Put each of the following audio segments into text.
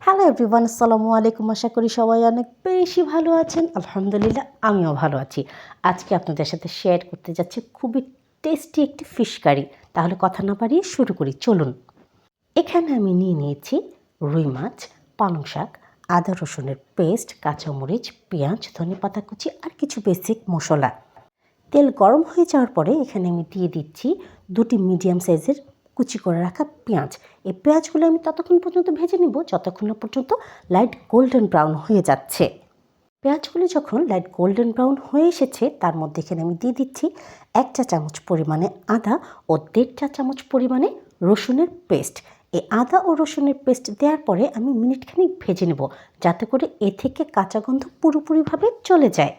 Hello everyone, আসসালামু আলাইকুম। আশা করি সবাই অনেক বেশি ভালো আছেন। আলহামদুলিল্লাহ আমিও ভালো আছি। আজকে আপনাদের সাথে শেয়ার করতে যাচ্ছি খুবই টেস্টি একটি ফিশ কারি। তাহলে কথা না বাড়িয়ে শুরু করি, চলুন। এখানে আমি নিয়ে নিয়েছি রুই মাছ, পালং শাক, আদা রসুনের পেস্ট, কাঁচামরিচ, পেঁয়াজ, ধনেপাতা কুচি আর কিছু বেসিক মশলা। তেল গরম হয়ে যাওয়ার পরে এখানে আমি দিয়ে দিচ্ছি দুটি মিডিয়াম সাইজের কুচি করে রাখা পেঁয়াজ। এই পেঁয়াজগুলো আমি ততক্ষণ পর্যন্ত ভেজে নিব যতক্ষণ না পর্যন্ত লাইট গোল্ডেন ব্রাউন হয়ে যাচ্ছে। পেঁয়াজগুলো যখন লাইট গোল্ডেন ব্রাউন হয়ে এসেছে তার মধ্যে এখানে আমি দিয়ে দিচ্ছি 1 চা চামচ পরিমাণে আদা ও 1.5 চা চামচ পরিমাণে রসুনের পেস্ট। এই আদা ও রসুনের পেস্ট দেওয়ার পরে আমি মিনিটখানেক ভেজে নেব যাতে করে এ থেকে কাঁচা গন্ধ পুরোপুরিভাবে চলে যায়।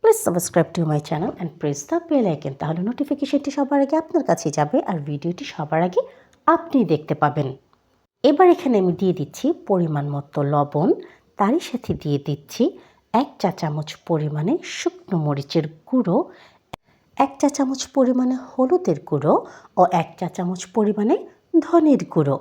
Please subscribe to my channel and press the bell icon, তাহলে নোটিফিকেশনটি সবার আগে আপনার কাছে যাবে আর ভিডিওটি সবার আগে আপনি দেখতে পাবেন। এবার এখানে আমি দিয়ে দিচ্ছি পরিমাণ মতো লবণ, তারই সাথে দিয়ে দিচ্ছি 1 চা চামচ পরিমাণে শুকনো মরিচের গুঁড়ো, 1 চা চামচ পরিমাণে হলুদের গুঁড়ো ও 1 চা চামচ পরিমাণে ধনের গুঁড়ো।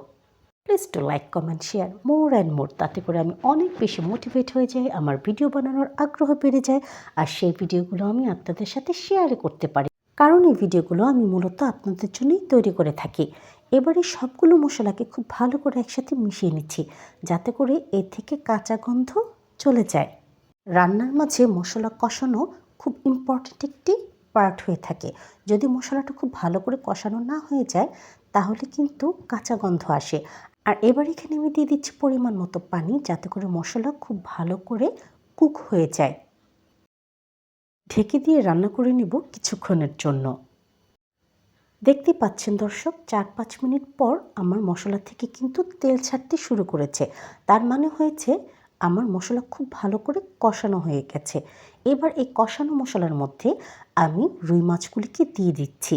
Please to like, comment, share more and more, তাতে করে আমি অনেক বেশি মোটিভেট হয়ে যাই, আমার ভিডিও বানানোর আগ্রহ বেড়ে যায় আর সেই ভিডিওগুলো আমি আপনাদের সাথে শেয়ার করতে পারি, কারণ এই ভিডিওগুলো আমি মূলত আপনাদের জন্যই তৈরি করে থাকি। এবারে সবগুলো মশলাকে খুব ভালো করে একসাথে মিশিয়ে নিচ্ছি যাতে করে এ থেকে কাঁচা গন্ধ চলে যায়। রান্নার মাঝে মশলা কষানো খুব ইম্পর্ট্যান্ট একটি পার্ট হয়ে থাকে। যদি মশলাটা খুব ভালো করে কষানো না হয়ে যায় তাহলে কিন্তু কাঁচা গন্ধ আসে। আর এবার এখানে আমি দিয়ে দিচ্ছি পরিমাণ মতো পানি যাতে করে মশলা খুব ভালো করে কুক হয়ে যায়। ঢেকে দিয়ে রান্না করে নিব কিছুক্ষণের জন্য। দেখতে পাচ্ছেন দর্শক, 4-5 মিনিট পর আমার মশলা থেকে কিন্তু তেল ছাড়তে শুরু করেছে। তার মানে হয়েছে আমার মশলা খুব ভালো করে কষানো হয়ে গেছে। এবার এই কষানো মশলার মধ্যে আমি রুই মাছগুলিকে দিয়ে দিচ্ছি।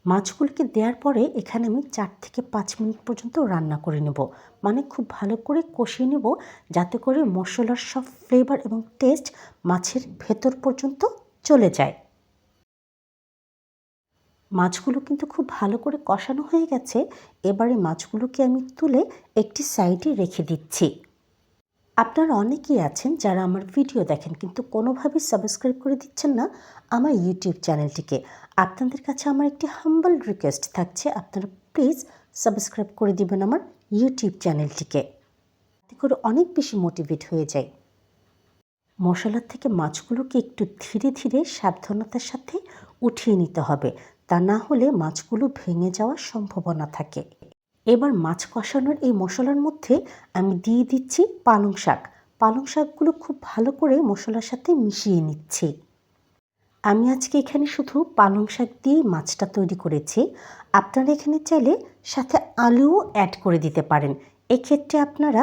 মাছগুলিকে দেওয়ার পরে এখানে আমি 4 থেকে 5 মিনিট পর্যন্ত রান্না করে নেব, মানে খুব ভালো করে কষিয়ে নেব যাতে করে মশলার সব ফ্লেভার এবং টেস্ট মাছের ভেতর পর্যন্ত চলে যায়। মাছগুলো কিন্তু খুব ভালো করে কষানো হয়ে গেছে। এবারে মাছগুলোকে আমি তুলে একটি সাইডে রেখে দিচ্ছি। আপনারা অনেকেই আছেন যারা আমার ভিডিও দেখেন কিন্তু কোনোভাবেই সাবস্ক্রাইব করে দিচ্ছেন না আমার ইউটিউব চ্যানেলটিকে। আপনাদের কাছে আমার একটি হাম্বল রিকোয়েস্ট থাকছে, আপনারা প্লিজ সাবস্ক্রাইব করে দিবেন আমার ইউটিউব চ্যানেলটিকে, এতে করে অনেক বেশি মোটিভেট হয়ে যায়। মশলার থেকে মাছগুলোকে একটু ধীরে ধীরে সাবধানতার সাথে উঠিয়ে নিতে হবে, তা না হলে মাছগুলো ভেঙে যাওয়ার সম্ভাবনা থাকে। এবার মাছ কষানোর এই মশলার মধ্যে আমি দিয়ে দিচ্ছি পালং শাক। পালং শাকগুলো খুব ভালো করে মশলার সাথে মিশিয়ে নিচ্ছি। আমি আজকে এখানে শুধু পালং শাক দিয়ে মাছটা তৈরি করেছি। আপনারা এখানে চাইলে সাথে আলুও অ্যাড করে দিতে পারেন। এক্ষেত্রে আপনারা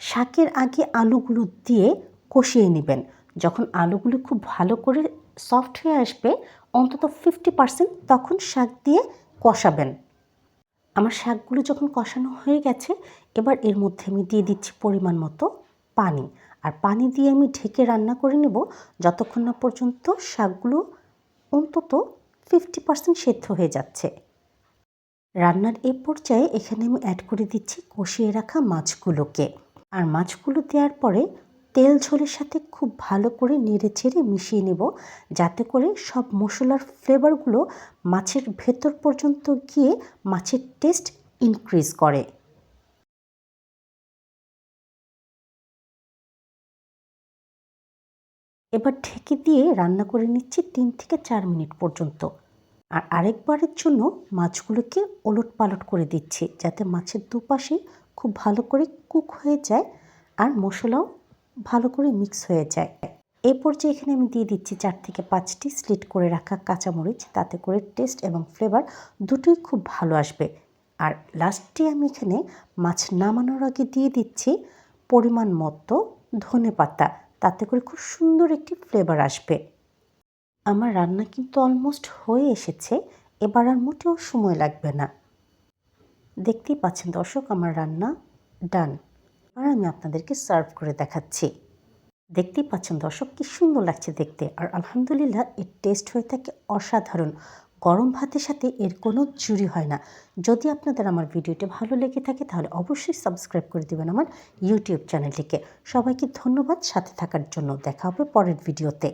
শাকের আগে আলুগুলো দিয়ে কষিয়ে নেবেন। যখন আলুগুলো খুব ভালো করে সফট হয়ে আসবে, অন্তত 50%, তখন শাক দিয়ে কষাবেন। আমার শাকগুলো যখন কষানো হয়ে গেছে এবার এর মধ্যে আমি দিয়ে দিচ্ছি পরিমাণ মতো পানি। আর পানি দিয়ে আমি ঢেকে রান্না করে নেব যতক্ষণ না পর্যন্ত শাকগুলো অন্তত 50% সেদ্ধ হয়ে যাচ্ছে। রান্নার এই পর্যায়ে এখানে আমি অ্যাড করে দিচ্ছি কষিয়ে রাখা মাছগুলোকে। আর মাছগুলো দেওয়ার পরে তেল ঝোলের সাথে খুব ভালো করে নেড়ে চেড়ে মিশিয়ে নেব যাতে করে সব মশলার ফ্লেভারগুলো মাছের ভেতর পর্যন্ত গিয়ে মাছের টেস্ট ইনক্রিজ করে। এবার ঢেকে দিয়ে রান্না করে নিচ্ছি 3 থেকে 4 মিনিট পর্যন্ত। আর আরেকবারের জন্য মাছগুলোকে ওলটপালট করে দিচ্ছি যাতে মাছের দুপাশে খুব ভালো করে কুক হয়ে যায় আর মশলাও ভালো করে মিক্স হয়ে যায়। এই পর্যায়ে এখানে আমি দিয়ে দিচ্ছি 4 থেকে 5টি স্লিট করে রাখা কাঁচামরিচ, তাতে করে টেস্ট এবং ফ্লেভার দুটোই খুব ভালো আসবে। আর লাস্টে আমি এখানে মাছ নামানোর আগে দিয়ে দিচ্ছি পরিমাণ মতো ধনেপাতা, তাতে করে খুব সুন্দর একটি ফ্লেভার আসবে। আমার রান্না কিন্তু অলমোস্ট হয়ে এসেছে, এবার আর মোটেও সময় লাগবে না। দেখতেই পাচ্ছেন দর্শক, আমার রান্না ডান। আর আমি আপনাদেরকে সার্ভ করে দেখাচ্ছি। দেখতেই পাচ্ছেন দর্শক কি সুন্দর লাগছে দেখতে, আর আলহামদুলিল্লাহ এর টেস্ট হয়ে থাকে অসাধারণ। গরম ভাতের সাথে এর কোনো জুড়ি হয় না। যদি আপনাদের আমার ভিডিওটি ভালো লেগে থাকে তাহলে অবশ্যই সাবস্ক্রাইব করে দেবেন আমার ইউটিউব চ্যানেলটিকে। সবাইকে ধন্যবাদ সাথে থাকার জন্য। দেখা হবে পরের ভিডিওতে।